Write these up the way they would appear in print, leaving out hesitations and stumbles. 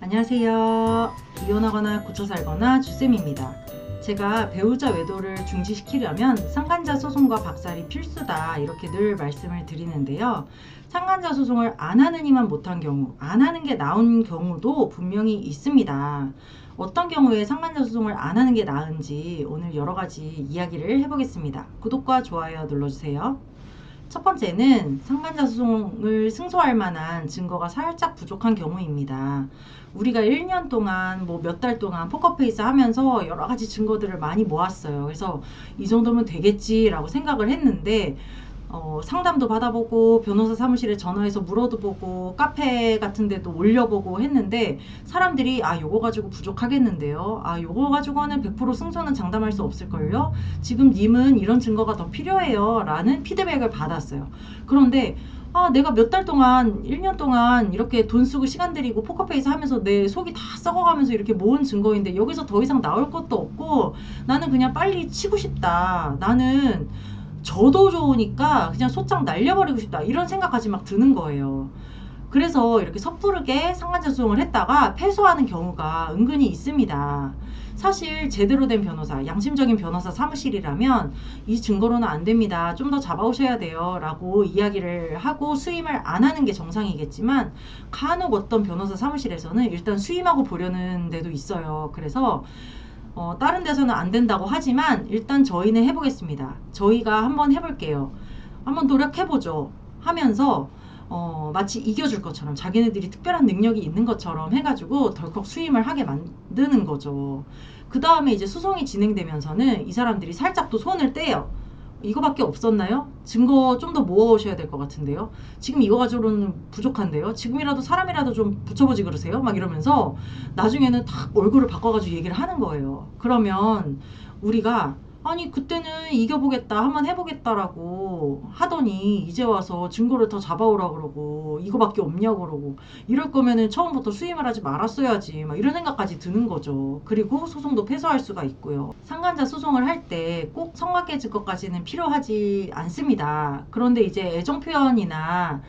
안녕하세요. 이혼하거나 고쳐 살거나 주쌤입니다. 제가 배우자 외도를 중지시키려면 상간자 소송과 박살이 필수다 이렇게 늘 말씀을 드리는데요. 상간자 소송을 안 하는 이만 못한 경우, 안 하는 게 나은 경우도 분명히 있습니다. 어떤 경우에 상간자 소송을 안 하는 게 나은지 오늘 여러 가지 이야기를 해보겠습니다. 구독과 좋아요 눌러주세요. 첫 번째는 상간자 소송을 승소할 만한 증거가 살짝 부족한 경우입니다. 우리가 1년 동안 몇 달 동안 포커페이스 하면서 여러 가지 증거들을 많이 모았어요. 그래서 이 정도면 되겠지라고 생각을 했는데 상담도 받아보고 변호사 사무실에 전화해서 물어도 보고 카페 같은 데도 올려보고 했는데 사람들이 요거 가지고 부족하겠는데요. 요거 가지고는 100% 승소는 장담할 수 없을걸요. 지금 님은 이런 증거가 더 필요해요 라는 피드백을 받았어요. 그런데 내가 몇 달 동안 1년 동안 이렇게 돈 쓰고 시간 들이고 포커페이스 하면서 내 속이 다 썩어가면서 이렇게 모은 증거인데 여기서 더 이상 나올 것도 없고 나는 그냥 빨리 치고 싶다. 나는 저도 좋으니까 그냥 소장 날려버리고 싶다 이런 생각까지 막 드는 거예요. 그래서 이렇게 섣부르게 상간자 소송을 했다가 패소하는 경우가 은근히 있습니다. 사실 제대로 된 변호사, 양심적인 변호사 사무실이라면 이 증거로는 안 됩니다. 좀 더 잡아오셔야 돼요 라고 이야기를 하고 수임을 안 하는 게 정상이겠지만 간혹 어떤 변호사 사무실에서는 일단 수임하고 보려는 데도 있어요. 그래서 다른 데서는 안 된다고 하지만 일단 저희는 해보겠습니다. 저희가 한번 해볼게요. 한번 노력해보죠 하면서 마치 이겨줄 것처럼 자기네들이 특별한 능력이 있는 것처럼 해가지고 덜컥 수임을 하게 만드는 거죠. 그 다음에 이제 소송이 진행되면서는 이 사람들이 살짝 또 손을 떼요. 이거밖에 없었나요? 증거 좀 더 모아오셔야 될 것 같은데요. 지금 이거 가지고는 부족한데요. 지금이라도 사람이라도 좀 붙여보지 그러세요. 막 이러면서 나중에는 딱 얼굴을 바꿔가지고 얘기를 하는 거예요. 그러면 우리가 아니 그때는 이겨보겠다 한번 해보겠다라고 하더니 이제 와서 증거를 더 잡아오라 그러고 이거밖에 없냐고 그러고 이럴 거면은 처음부터 수임을 하지 말았어야지 막 이런 생각까지 드는 거죠. 그리고 소송도 패소할 수가 있고요. 상간자 소송을 할 때 꼭 성관계 증거까지는 필요하지 않습니다. 그런데 이제 애정 표현이나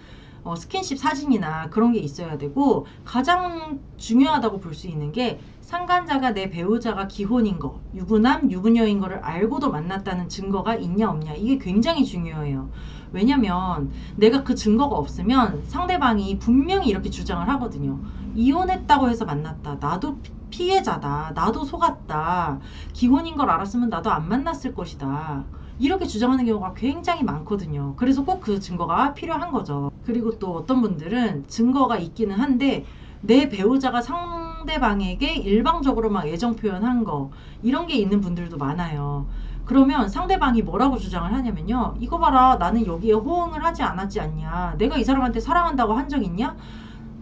스킨십 사진이나 그런 게 있어야 되고 가장 중요하다고 볼 수 있는 게 상간자가 내 배우자가 기혼인 거, 유부남, 유부녀인 거를 알고도 만났다는 증거가 있냐 없냐 이게 굉장히 중요해요. 왜냐면 내가 그 증거가 없으면 상대방이 분명히 이렇게 주장을 하거든요. 이혼했다고 해서 만났다. 나도 피해자다. 나도 속았다. 기혼인 걸 알았으면 나도 안 만났을 것이다. 이렇게 주장하는 경우가 굉장히 많거든요. 그래서 꼭 그 증거가 필요한 거죠. 그리고 또 어떤 분들은 증거가 있기는 한데 내 배우자가 상대방에게 일방적으로 막 애정 표현한 거 이런 게 있는 분들도 많아요. 그러면 상대방이 뭐라고 주장을 하냐면요. 이거 봐라 나는 여기에 호응을 하지 않았지 않냐. 내가 이 사람한테 사랑한다고 한 적 있냐?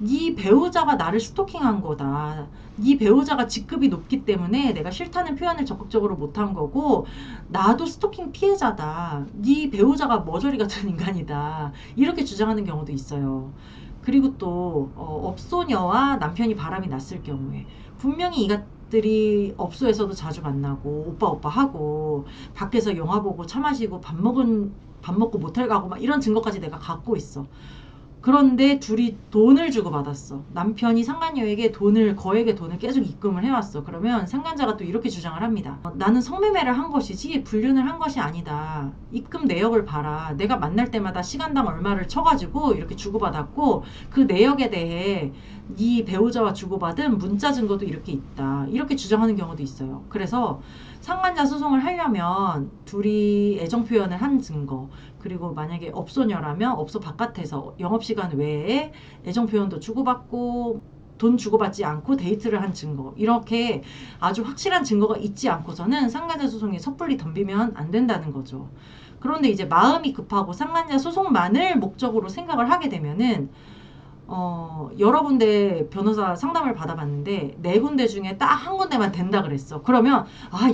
네 배우자가 나를 스토킹한 거다. 네 배우자가 직급이 높기 때문에 내가 싫다는 표현을 적극적으로 못한 거고 나도 스토킹 피해자다. 네 배우자가 머저리 같은 인간이다. 이렇게 주장하는 경우도 있어요. 그리고 또 업소녀와 남편이 바람이 났을 경우에 분명히 이것들이 업소에서도 자주 만나고 오빠 오빠 하고 밖에서 영화 보고 차 마시고 밥 먹고 모텔 가고 막 이런 증거까지 내가 갖고 있어. 그런데 둘이 돈을 주고 받았어. 남편이 상간녀에게 거액의 돈을 계속 입금을 해왔어. 그러면 상간자가 또 이렇게 주장을 합니다. 나는 성매매를 한 것이지 불륜을 한 것이 아니다. 입금 내역을 봐라. 내가 만날 때마다 시간당 얼마를 쳐가지고 이렇게 주고받았고 그 내역에 대해 네 배우자와 주고받은 문자 증거도 이렇게 있다. 이렇게 주장하는 경우도 있어요. 그래서 상간자 소송을 하려면 둘이 애정 표현을 한 증거 그리고 만약에 업소녀라면 업소 바깥에서 영업시간 외에 애정 표현도 주고받고 돈 주고받지 않고 데이트를 한 증거 이렇게 아주 확실한 증거가 있지 않고서는 상간자 소송에 섣불리 덤비면 안 된다는 거죠. 그런데 이제 마음이 급하고 상간자 소송만을 목적으로 생각을 하게 되면은 여러 군데 변호사 상담을 받아봤는데 네 군데 중에 딱 한 군데만 된다 그랬어. 그러면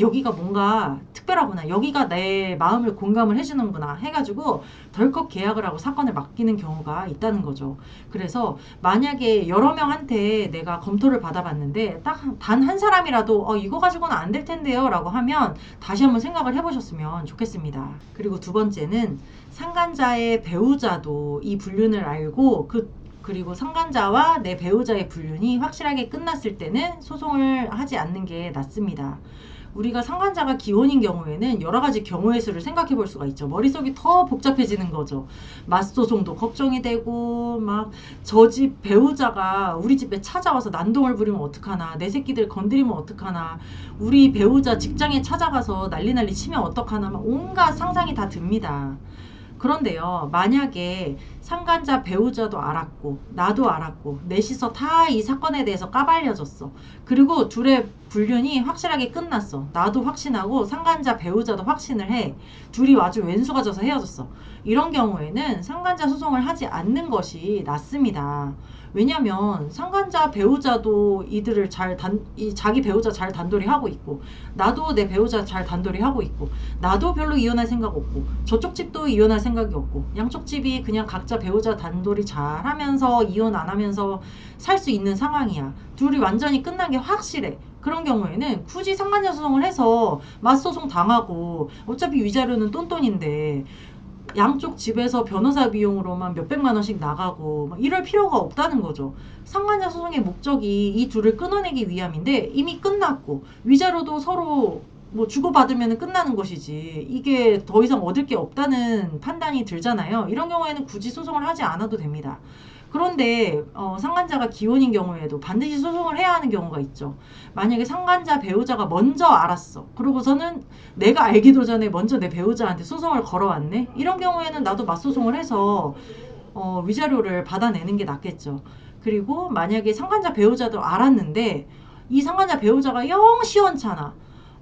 여기가 뭔가 특별하구나. 여기가 내 마음을 공감을 해주는구나 해가지고 덜컥 계약을 하고 사건을 맡기는 경우가 있다는 거죠. 그래서 만약에 여러 명한테 내가 검토를 받아봤는데 딱 단 한 사람이라도 이거 가지고는 안 될 텐데요 라고 하면 다시 한번 생각을 해보셨으면 좋겠습니다. 그리고 두 번째는 상간자의 배우자도 이 불륜을 알고 그 그리고 상간자와 내 배우자의 불륜이 확실하게 끝났을 때는 소송을 하지 않는 게 낫습니다. 우리가 상간자가 기혼인 경우에는 여러 가지 경우의 수를 생각해 볼 수가 있죠. 머릿속이 더 복잡해지는 거죠. 맞소송도 걱정이 되고, 막 저 집 배우자가 우리 집에 찾아와서 난동을 부리면 어떡하나, 내 새끼들 건드리면 어떡하나, 우리 배우자 직장에 찾아가서 난리 치면 어떡하나, 막 온갖 상상이 다 듭니다. 그런데요, 만약에 상간자 배우자도 알았고, 나도 알았고, 넷이서 다 이 사건에 대해서 까발려졌어. 그리고 둘의 불륜이 확실하게 끝났어. 나도 확신하고, 상간자 배우자도 확신을 해. 둘이 아주 왼수가 져서 헤어졌어. 이런 경우에는 상간자 소송을 하지 않는 것이 낫습니다. 왜냐면 상간자 배우자도 이들을 자기 배우자 잘 단돌이 하고 있고, 나도 내 배우자 잘 단돌이 하고 있고, 나도 별로 이혼할 생각 없고, 저쪽 집도 이혼할 생각이 없고, 양쪽 집이 그냥 각자 배우자 단돌이 잘 하면서 이혼 안 하면서 살 수 있는 상황이야. 둘이 완전히 끝난 게 확실해. 그런 경우에는 굳이 상간자 소송을 해서 맞소송 당하고, 어차피 위자료는 똔똔인데 양쪽 집에서 변호사 비용으로만 몇백만 원씩 나가고 막 이럴 필요가 없다는 거죠. 상간자 소송의 목적이 이 둘을 끊어내기 위함인데 이미 끝났고, 위자료도 서로 뭐 주고받으면 끝나는 것이지, 이게 더 이상 얻을 게 없다는 판단이 들잖아요. 이런 경우에는 굳이 소송을 하지 않아도 됩니다. 그런데 상간자가 기혼인 경우에도 반드시 소송을 해야 하는 경우가 있죠. 만약에 상간자 배우자가 먼저 알았어. 그러고서는 내가 알기도 전에 먼저 내 배우자한테 소송을 걸어왔네. 이런 경우에는 나도 맞소송을 해서 위자료를 받아내는 게 낫겠죠. 그리고 만약에 상간자 배우자도 알았는데 이 상간자 배우자가 영 시원찮아.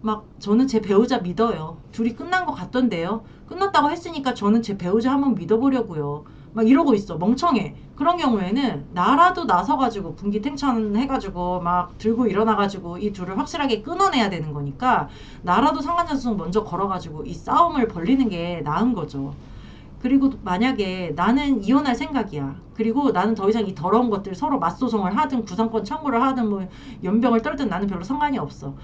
막 저는 제 배우자 믿어요. 둘이 끝난 것 같던데요. 끝났다고 했으니까 저는 제 배우자 한번 믿어보려고요. 막 이러고 있어. 멍청해. 그런 경우에는 나라도 나서가지고 분기탱천 해가지고 막 들고 일어나가지고 이 둘을 확실하게 끊어내야 되는 거니까 나라도 상간자 소송 먼저 걸어가지고 이 싸움을 벌리는 게 나은 거죠. 그리고 만약에 나는 이혼할 생각이야. 그리고 나는 더 이상 이 더러운 것들 서로 맞소송을 하든 구상권 청구를 하든 뭐 연병을 떨든 나는 별로 상관이 없어.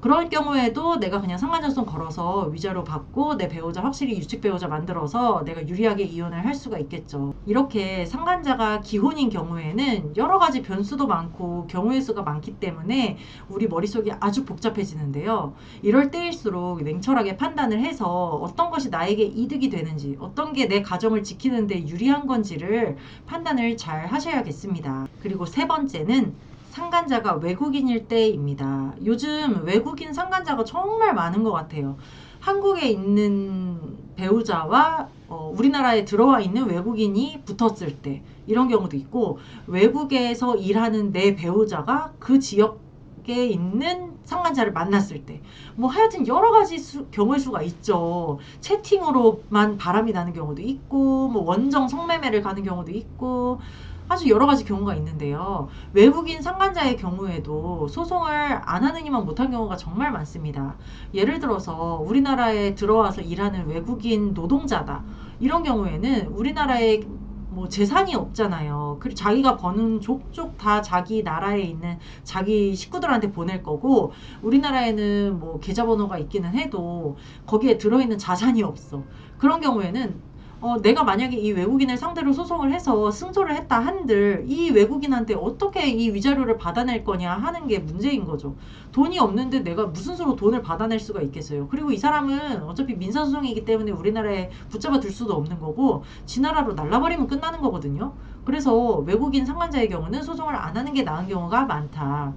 그럴 경우에도 내가 그냥 상간자소송 걸어서 위자료 받고 내 배우자 확실히 유책 배우자 만들어서 내가 유리하게 이혼을 할 수가 있겠죠. 이렇게 상간자가 기혼인 경우에는 여러 가지 변수도 많고 경우의 수가 많기 때문에 우리 머릿속이 아주 복잡해지는데요. 이럴 때일수록 냉철하게 판단을 해서 어떤 것이 나에게 이득이 되는지, 어떤 게 내 가정을 지키는 데 유리한 건지를 판단을 잘 하셔야겠습니다. 그리고 세 번째는 상간자가 외국인일 때입니다. 요즘 외국인 상간자가 정말 많은 것 같아요. 한국에 있는 배우자와 우리나라에 들어와 있는 외국인이 붙었을 때 이런 경우도 있고, 외국에서 일하는 내 배우자가 그 지역에 있는 상간자를 만났을 때, 뭐 하여튼 여러 가지 경우의 수가 있죠. 채팅으로만 바람이 나는 경우도 있고, 뭐 원정 성매매를 가는 경우도 있고, 아주 여러 가지 경우가 있는데요. 외국인 상간자의 경우에도 소송을 안 하느니만 못한 경우가 정말 많습니다. 예를 들어서 우리나라에 들어와서 일하는 외국인 노동자다. 이런 경우에는 우리나라에 뭐 재산이 없잖아요. 그리고 자기가 버는 족족 다 자기 나라에 있는 자기 식구들한테 보낼 거고, 우리나라에는 뭐 계좌번호가 있기는 해도 거기에 들어있는 자산이 없어. 그런 경우에는 내가 만약에 이 외국인을 상대로 소송을 해서 승소를 했다 한들 이 외국인한테 어떻게 이 위자료를 받아낼 거냐 하는 게 문제인 거죠. 돈이 없는데 내가 무슨 수로 돈을 받아낼 수가 있겠어요. 그리고 이 사람은 어차피 민사소송이기 때문에 우리나라에 붙잡아 둘 수도 없는 거고, 지 나라로 날라버리면 끝나는 거거든요. 그래서 외국인 상간자의 경우는 소송을 안 하는 게 나은 경우가 많다.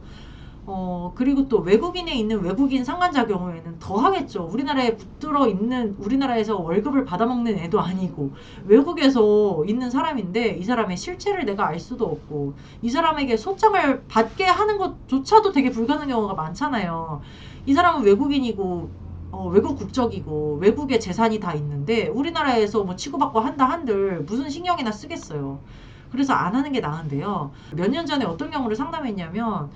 그리고 또 외국인에 있는 외국인 상간자 경우에는 더 하겠죠. 우리나라에 붙들어 있는, 우리나라에서 월급을 받아먹는 애도 아니고 외국에서 있는 사람인데 이 사람의 실체를 내가 알 수도 없고, 이 사람에게 소장을 받게 하는 것조차도 되게 불가능한 경우가 많잖아요. 이 사람은 외국인이고 외국 국적이고 외국에 재산이 다 있는데 우리나라에서 뭐 치고받고 한다 한들 무슨 신경이나 쓰겠어요. 그래서 안 하는 게 나은데요. 몇 년 전에 어떤 경우를 상담했냐면,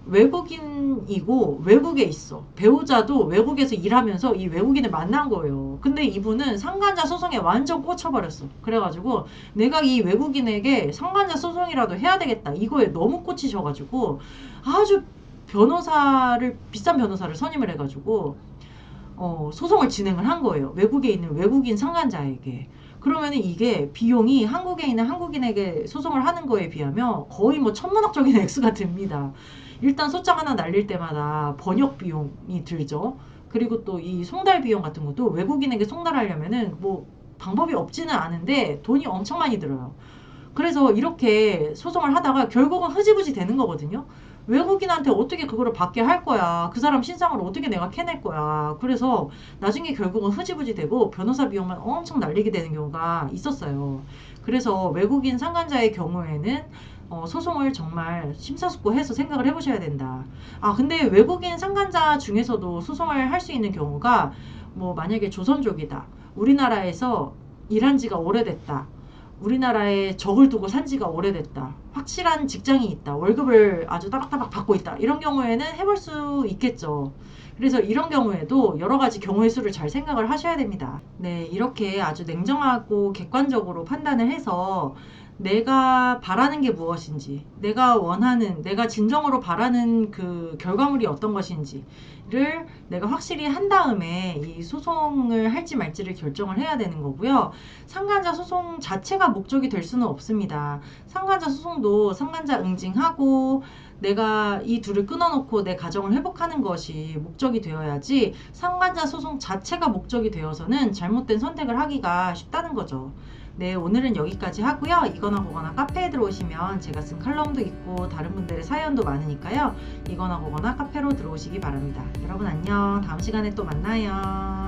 외국인이고 외국에 있어. 배우자도 외국에서 일하면서 이 외국인을 만난 거예요. 근데 이분은 상간자 소송에 완전 꽂혀버렸어. 그래가지고 내가 이 외국인에게 상간자 소송이라도 해야 되겠다, 이거에 너무 꽂히셔가지고 아주 비싼 변호사를 선임을 해가지고 소송을 진행을 한 거예요. 외국에 있는 외국인 상간자에게. 그러면 이게 비용이 한국에 있는 한국인에게 소송을 하는 거에 비하면 거의 뭐 천문학적인 액수가 듭니다. 일단 소장 하나 날릴 때마다 번역 비용이 들죠. 그리고 또 이 송달 비용 같은 것도 외국인에게 송달하려면은 뭐 방법이 없지는 않은데 돈이 엄청 많이 들어요. 그래서 이렇게 소송을 하다가 결국은 흐지부지 되는 거거든요. 외국인한테 어떻게 그거를 받게 할 거야. 그 사람 신상을 어떻게 내가 캐낼 거야. 그래서 나중에 결국은 흐지부지 되고 변호사 비용만 엄청 날리게 되는 경우가 있었어요. 그래서 외국인 상간자의 경우에는 소송을 정말 심사숙고해서 생각을 해보셔야 된다. 아, 근데 외국인 상간자 중에서도 소송을 할 수 있는 경우가 뭐 만약에 조선족이다. 우리나라에서 일한 지가 오래됐다. 우리나라에 적을 두고 산 지가 오래됐다. 확실한 직장이 있다. 월급을 아주 따박따박 받고 있다. 이런 경우에는 해볼 수 있겠죠. 그래서 이런 경우에도 여러 가지 경우의 수를 잘 생각을 하셔야 됩니다. 네, 이렇게 아주 냉정하고 객관적으로 판단을 해서 내가 바라는 게 무엇인지, 내가 원하는, 내가 진정으로 바라는 그 결과물이 어떤 것인지를 내가 확실히 한 다음에 이 소송을 할지 말지를 결정을 해야 되는 거고요. 상간자 소송 자체가 목적이 될 수는 없습니다. 상간자 소송도 상간자 응징하고 내가 이 둘을 끊어놓고 내 가정을 회복하는 것이 목적이 되어야지 상간자 소송 자체가 목적이 되어서는 잘못된 선택을 하기가 쉽다는 거죠. 네, 오늘은 여기까지 하고요. 이거나 그거나 카페에 들어오시면 제가 쓴 칼럼도 있고 다른 분들의 사연도 많으니까요. 이거나 그거나 카페로 들어오시기 바랍니다. 여러분 안녕. 다음 시간에 또 만나요.